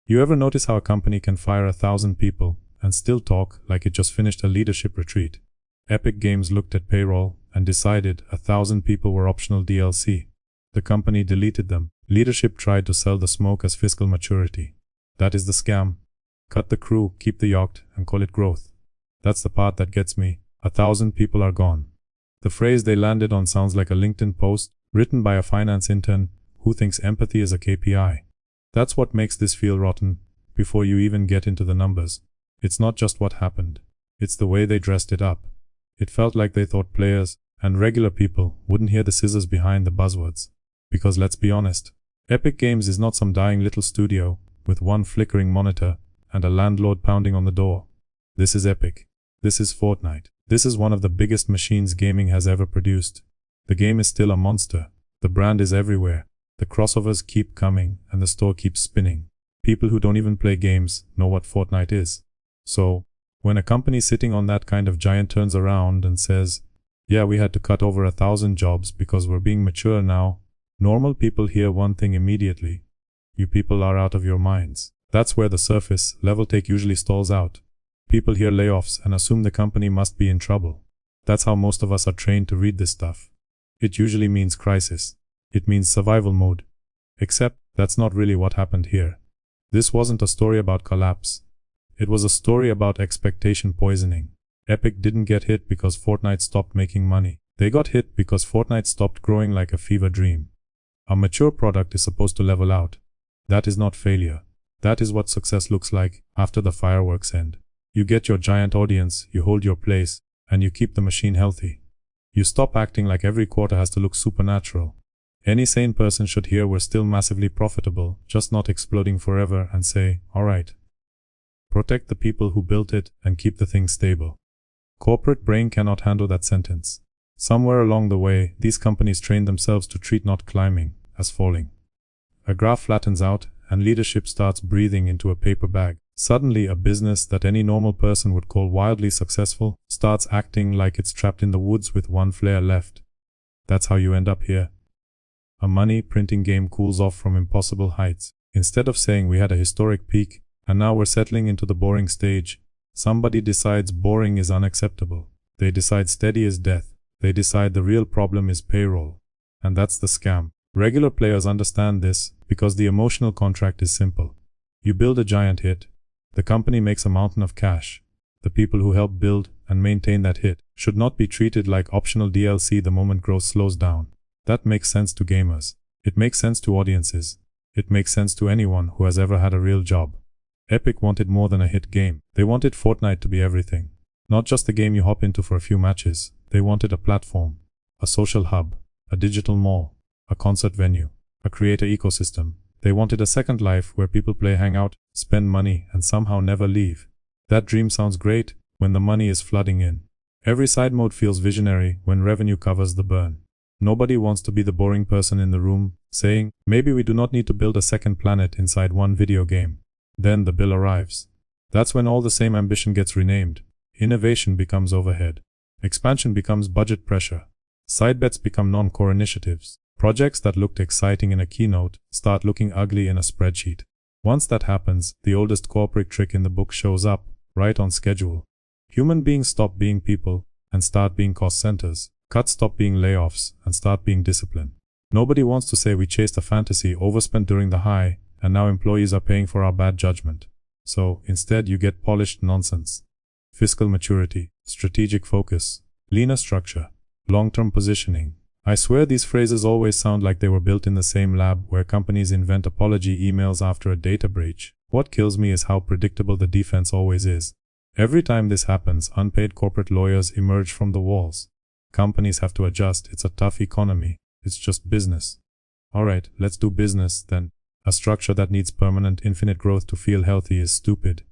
You ever notice how a company can fire 1,000 people and still talk like it just finished a leadership retreat? Epic Games looked at payroll and decided 1,000 people were optional DLC. The company deleted them. Leadership tried to sell the smoke as fiscal maturity. That is the scam. Cut the crew, keep the yacht, and call it growth. That's the part that gets me. 1,000 people are gone. The phrase they landed on sounds like a LinkedIn post written by a finance intern who thinks empathy is a KPI. That's what makes this feel rotten before you even get into the numbers. It's not just what happened. It's the way they dressed it up. It felt like they thought players and regular people wouldn't hear the scissors behind the buzzwords. Because let's be honest, Epic Games is not some dying little studio with one flickering monitor and a landlord pounding on the door. This is Epic. This is Fortnite. This is one of the biggest machines gaming has ever produced. The game is still a monster. The brand is everywhere. The crossovers keep coming and the store keeps spinning. People who don't even play games know what Fortnite is. So, when a company sitting on that kind of giant turns around and says, yeah, we had to cut over 1,000 jobs because we're being mature now, normal people hear one thing immediately. You people are out of your minds. That's where the surface level take usually stalls out. People hear layoffs and assume the company must be in trouble. That's how most of us are trained to read this stuff. It usually means crisis. It means survival mode. Except, that's not really what happened here. This wasn't a story about collapse. It was a story about expectation poisoning. Epic didn't get hit because Fortnite stopped making money. They got hit because Fortnite stopped growing like a fever dream. A mature product is supposed to level out. That is not failure. That is what success looks like after the fireworks end. You get your giant audience, you hold your place, and you keep the machine healthy. You stop acting like every quarter has to look supernatural. Any sane person should hear we're still massively profitable, just not exploding forever, and say, alright. Protect the people who built it and keep the thing stable. Corporate brain cannot handle that sentence. Somewhere along the way, these companies train themselves to treat not climbing as falling. A graph flattens out and leadership starts breathing into a paper bag. Suddenly, a business that any normal person would call wildly successful starts acting like it's trapped in the woods with one flare left. That's how you end up here. A money-printing game cools off from impossible heights. Instead of saying we had a historic peak and now we're settling into the boring stage, somebody decides boring is unacceptable. They decide steady is death. They decide the real problem is payroll. And that's the scam. Regular players understand this because the emotional contract is simple. You build a giant hit. The company makes a mountain of cash. The people who help build and maintain that hit should not be treated like optional DLC the moment growth slows down. That makes sense to gamers. It makes sense to audiences. It makes sense to anyone who has ever had a real job. Epic wanted more than a hit game. They wanted Fortnite to be everything. Not just a game you hop into for a few matches. They wanted a platform, a social hub, a digital mall, a concert venue, a creator ecosystem. They wanted a second life where people play, hang out, spend money, and somehow never leave. That dream sounds great when the money is flooding in. Every side mode feels visionary when revenue covers the burn. Nobody wants to be the boring person in the room, saying, maybe we do not need to build a second planet inside one video game. Then the bill arrives. That's when all the same ambition gets renamed. Innovation becomes overhead. Expansion becomes budget pressure. Side bets become non-core initiatives. Projects that looked exciting in a keynote start looking ugly in a spreadsheet. Once that happens, the oldest corporate trick in the book shows up, right on schedule. Human beings stop being people and start being cost centers. Cuts stop being layoffs and start being discipline. Nobody wants to say we chased a fantasy, overspent during the high, and now employees are paying for our bad judgment. So, instead you get polished nonsense. Fiscal maturity, strategic focus, leaner structure, long-term positioning. I swear these phrases always sound like they were built in the same lab where companies invent apology emails after a data breach. What kills me is how predictable the defense always is. Every time this happens, unpaid corporate lawyers emerge from the walls. Companies have to adjust. It's a tough economy. It's just business. Alright, let's do business then. A structure that needs permanent infinite growth to feel healthy is stupid.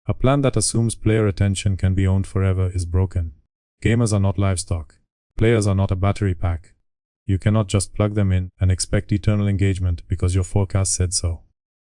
A plan that assumes player attention can be owned forever is broken. Gamers are not livestock. Players are not a battery pack. You cannot just plug them in and expect eternal engagement because your forecast said so.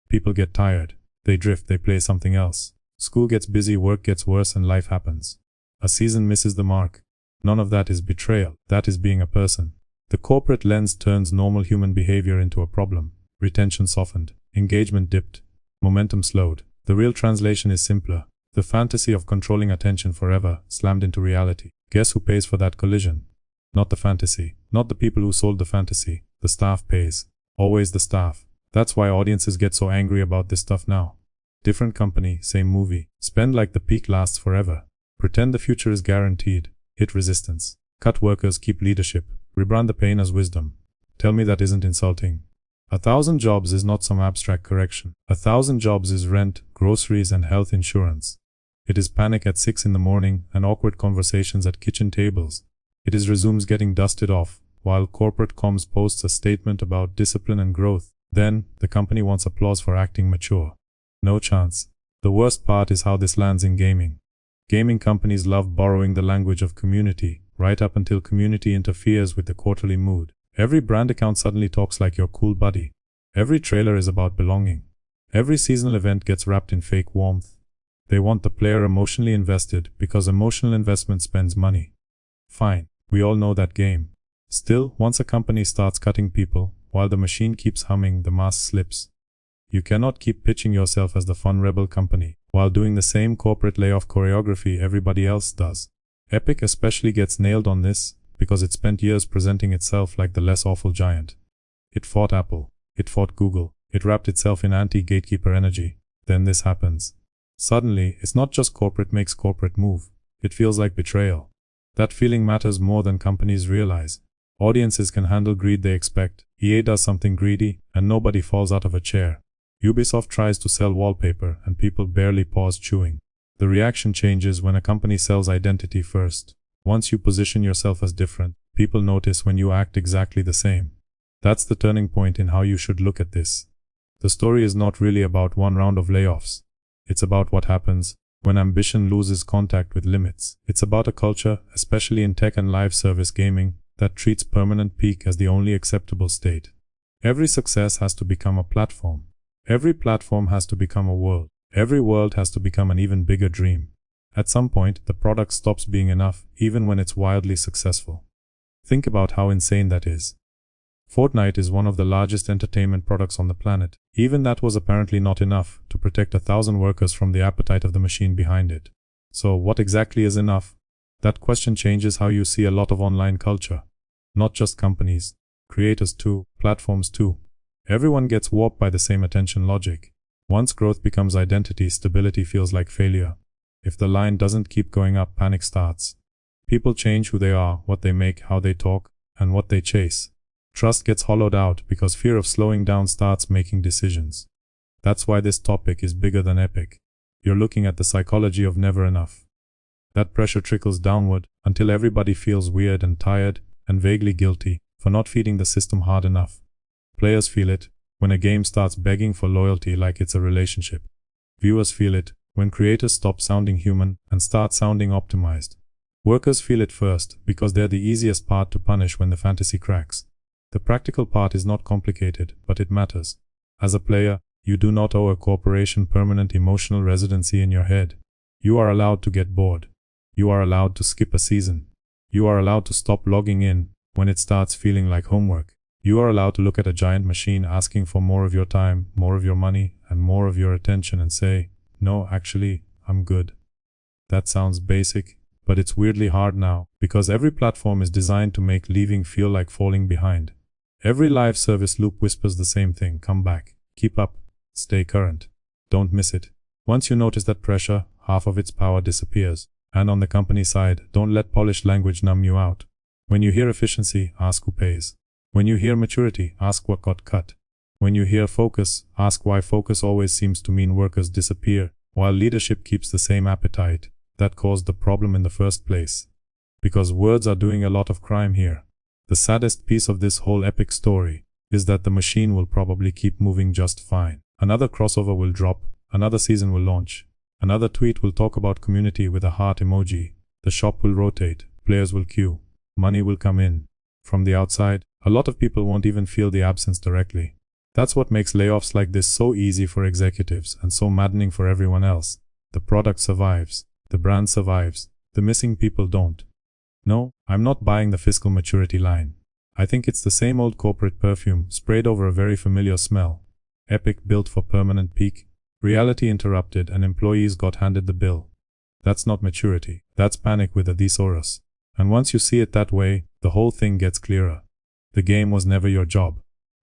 People get tired. They drift, they play something else. School gets busy, work gets worse, and life happens. A season misses the mark. None of that is betrayal. That is being a person. The corporate lens turns normal human behavior into a problem. Retention softened. Engagement dipped. Momentum slowed. The real translation is simpler. The fantasy of controlling attention forever slammed into reality. Guess who pays for that collision? Not the fantasy. Not the people who sold the fantasy. The staff pays. Always the staff. That's why audiences get so angry about this stuff now. Different company, same movie. Spend like the peak lasts forever. Pretend the future is guaranteed. Hit resistance. Cut workers, keep leadership. Rebrand the pain as wisdom. Tell me that isn't insulting. 1,000 jobs is not some abstract correction. 1,000 jobs is rent, groceries and health insurance. It is panic at 6 in the morning and awkward conversations at kitchen tables. It is resumes getting dusted off, while corporate comms posts a statement about discipline and growth. Then, the company wants applause for acting mature. No chance. The worst part is how this lands in gaming. Gaming companies love borrowing the language of community, right up until community interferes with the quarterly mood. Every brand account suddenly talks like your cool buddy. Every trailer is about belonging. Every seasonal event gets wrapped in fake warmth. They want the player emotionally invested because emotional investment spends money. Fine, we all know that game. Still, once a company starts cutting people, while the machine keeps humming, the mask slips. You cannot keep pitching yourself as the fun rebel company, while doing the same corporate layoff choreography everybody else does. Epic especially gets nailed on this, because it spent years presenting itself like the less awful giant. It fought Apple. It fought Google. It wrapped itself in anti-gatekeeper energy. Then this happens. Suddenly, it's not just corporate makes corporate move. It feels like betrayal. That feeling matters more than companies realize. Audiences can handle greed they expect. EA does something greedy, and nobody falls out of a chair. Ubisoft tries to sell wallpaper, and people barely pause chewing. The reaction changes when a company sells identity first. Once you position yourself as different, people notice when you act exactly the same. That's the turning point in how you should look at this. The story is not really about one round of layoffs. It's about what happens when ambition loses contact with limits. It's about a culture, especially in tech and live service gaming, that treats permanent peak as the only acceptable state. Every success has to become a platform. Every platform has to become a world. Every world has to become an even bigger dream. At some point, the product stops being enough, even when it's wildly successful. Think about how insane that is. Fortnite is one of the largest entertainment products on the planet. Even that was apparently not enough to protect 1,000 workers from the appetite of the machine behind it. So what exactly is enough? That question changes how you see a lot of online culture. Not just companies, creators too, platforms too. Everyone gets warped by the same attention logic. Once growth becomes identity, stability feels like failure. If the line doesn't keep going up, panic starts. People change who they are, what they make, how they talk, and what they chase. Trust gets hollowed out because fear of slowing down starts making decisions. That's why this topic is bigger than Epic. You're looking at the psychology of never enough. That pressure trickles downward until everybody feels weird and tired and vaguely guilty for not feeding the system hard enough. Players feel it when a game starts begging for loyalty like it's a relationship. Viewers feel it when creators stop sounding human and start sounding optimized. Workers feel it first because they're the easiest part to punish when the fantasy cracks. The practical part is not complicated, but it matters. As a player, you do not owe a corporation permanent emotional residency in your head. You are allowed to get bored. You are allowed to skip a season. You are allowed to stop logging in when it starts feeling like homework. You are allowed to look at a giant machine asking for more of your time, more of your money, and more of your attention and say, "No, actually, I'm good." That sounds basic, but it's weirdly hard now, because every platform is designed to make leaving feel like falling behind. Every live service loop whispers the same thing: come back, keep up, stay current, don't miss it. Once you notice that pressure, half of its power disappears. And on the company side, don't let polished language numb you out. When you hear efficiency, ask who pays. When you hear maturity, ask what got cut. When you hear focus, ask why focus always seems to mean workers disappear, while leadership keeps the same appetite that caused the problem in the first place. Because words are doing a lot of crime here. The saddest piece of this whole epic story is that the machine will probably keep moving just fine. Another crossover will drop, another season will launch, another tweet will talk about community with a heart emoji, the shop will rotate, players will queue, money will come in. From the outside, a lot of people won't even feel the absence directly. That's what makes layoffs like this so easy for executives and so maddening for everyone else. The product survives, the brand survives, the missing people don't. No, I'm not buying the fiscal maturity line. I think it's the same old corporate perfume sprayed over a very familiar smell. Epic built for permanent peak, Reality interrupted and employees got handed the bill. That's not maturity. That's panic with a thesaurus. And once you see it that way, the whole thing gets clearer. The game was never your job.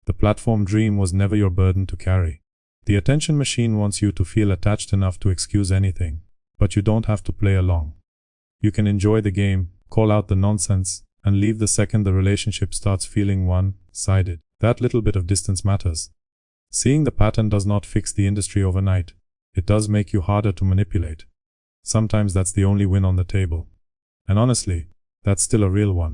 The platform dream was never your burden to carry. The attention machine wants you to feel attached enough to excuse anything, but you don't have to play along. You can enjoy the game, call out the nonsense, and leave the second the relationship starts feeling one-sided. That little bit of distance matters. Seeing the pattern does not fix the industry overnight. It does make you harder to manipulate. Sometimes that's the only win on the table. And honestly, that's still a real one.